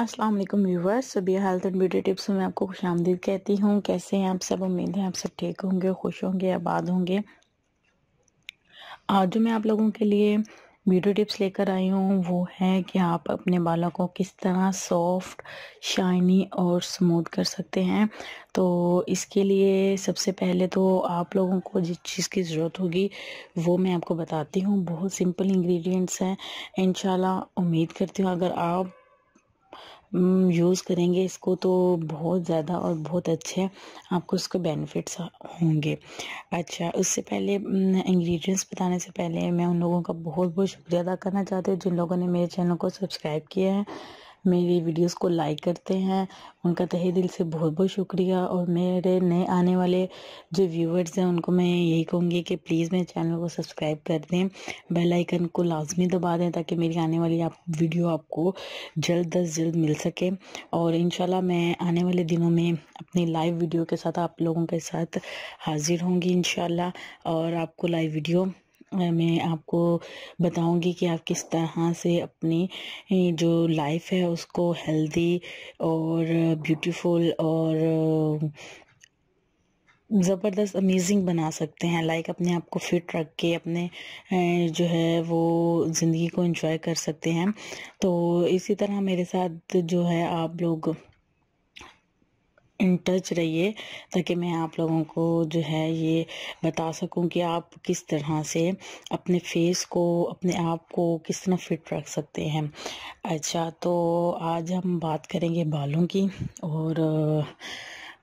अस्सलाम वालेकुम viewers, Sabiya health and beauty tips में आपको खुशामदीद कहती हूँ। कैसे हैं आप सब? उम्मीद है आप सब ठीक होंगे, खुश होंगे, आबाद होंगे। आज जो मैं आप लोगों के लिए ब्यूटी टिप्स लेकर आई हूँ वो है कि आप अपने बालों को किस तरह सॉफ्ट, शाइनी और स्मूथ कर सकते हैं। तो इसके लिए सबसे पहले तो आप लोगों को जिस चीज़ की ज़रूरत होगी वो मैं आपको बताती हूँ। बहुत सिंपल इंग्रेडिएंट्स हैं। इंशाल्लाह उम्मीद करती हूँ अगर आप यूज़ करेंगे इसको तो बहुत ज़्यादा और बहुत अच्छे आपको उसके बेनिफिट्स होंगे। अच्छा, उससे पहले इंग्रेडिएंट्स बताने से पहले मैं उन लोगों का बहुत बहुत शुक्रिया अदा करना चाहती हूँ जिन लोगों ने मेरे चैनल को सब्सक्राइब किया है, मेरी वीडियोस को लाइक करते हैं। उनका तहे दिल से बहुत बहुत शुक्रिया। और मेरे नए आने वाले जो व्यूअर्स हैं उनको मैं यही कहूँगी कि प्लीज़ मेरे चैनल को सब्सक्राइब कर दें, बेल आइकन को लाजमी दबा दें ताकि मेरी आने वाली वीडियो आपको जल्द अज जल्द मिल सके। और इंशाल्लाह मैं आने वाले दिनों में अपनी लाइव वीडियो के साथ आप लोगों के साथ हाजिर होंगी इंशाल्लाह। और आपको लाइव वीडियो मैं आपको बताऊंगी कि आप किस तरह से अपनी जो लाइफ है उसको हेल्दी और ब्यूटीफुल और ज़बरदस्त अमेजिंग बना सकते हैं। लाइक अपने आप को फिट रख के अपने जो है वो ज़िंदगी को एंजॉय कर सकते हैं। तो इसी तरह मेरे साथ जो है आप लोग इन टच रहिए ताकि मैं आप लोगों को जो है ये बता सकूं कि आप किस तरह से अपने फेस को, अपने आप को किस तरह फिट रख सकते हैं। अच्छा, तो आज हम बात करेंगे बालों की। और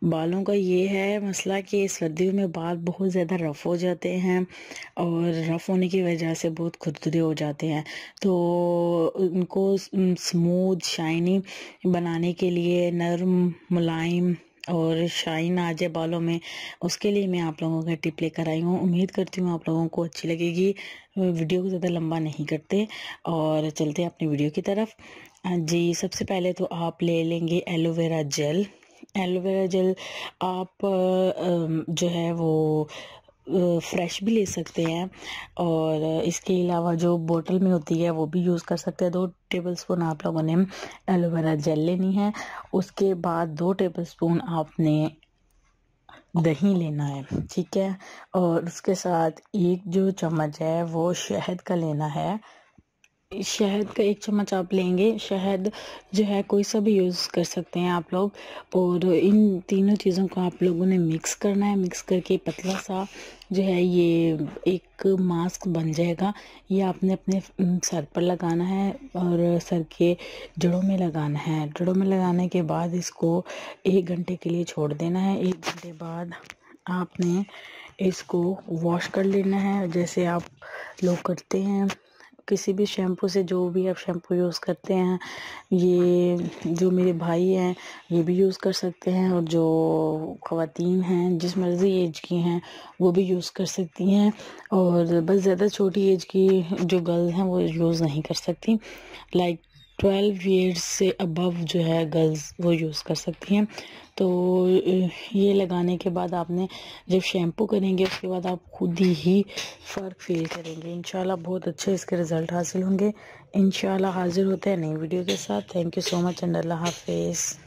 बालों का ये है मसला कि सर्दियों में बाल बहुत ज़्यादा रफ़ हो जाते हैं और रफ़ होने की वजह से बहुत खुरदरे हो जाते हैं। तो उनको स्मूथ शाइनी बनाने के लिए, नरम मुलायम और शाइन आ जाए बालों में, उसके लिए मैं आप लोगों का टिप लेकर आई हूँ। उम्मीद करती हूँ आप लोगों को अच्छी लगेगी। वीडियो को ज़्यादा लंबा नहीं करते और चलते हैं अपनी वीडियो की तरफ। जी, सबसे पहले तो आप ले लेंगे एलोवेरा जेल। एलोवेरा जेल आप जो है वो फ्रेश भी ले सकते हैं और इसके अलावा जो बोतल में होती है वो भी यूज़ कर सकते हैं। 2 टेबलस्पून आप लोगों ने एलोवेरा जेल लेनी है। उसके बाद 2 टेबलस्पून आपने दही लेना है, ठीक है। और उसके साथ 1 जो चम्मच है वो शहद का लेना है। शहद का 1 चम्मच आप लेंगे। शहद जो है कोई सा भी यूज़ कर सकते हैं आप लोग। और इन तीनों चीज़ों को आप लोगों ने मिक्स करना है। मिक्स करके पतला सा जो है ये एक मास्क बन जाएगा। ये आपने अपने सर पर लगाना है और सर के जड़ों में लगाना है। जड़ों में लगाने के बाद इसको 1 घंटे के लिए छोड़ देना है। 1 घंटे बाद आपने इसको वॉश कर लेना है जैसे आप लोग करते हैं किसी भी शैम्पू से। जो भी आप शैम्पू यूज़ करते हैं, ये जो मेरे भाई हैं ये भी यूज़ कर सकते हैं और जो ख़वातीन हैं जिस मर्ज़ी एज की हैं वो भी यूज़ कर सकती हैं। और बस ज़्यादा छोटी एज की जो गर्ल हैं वो यूज़ नहीं कर सकती। लाइक 12 ईयर्स से अबव जो है गर्ल्स वो यूज़ कर सकती हैं। तो ये लगाने के बाद आपने जब शैम्पू करेंगे उसके बाद आप खुद ही फ़र्क फील करेंगे। इंशाल्लाह बहुत अच्छे इसके रिज़ल्ट हासिल होंगे। इंशाल्लाह हाजिर होते हैं नई वीडियो के साथ। Thank you so much and अल्लाह हाफिज़।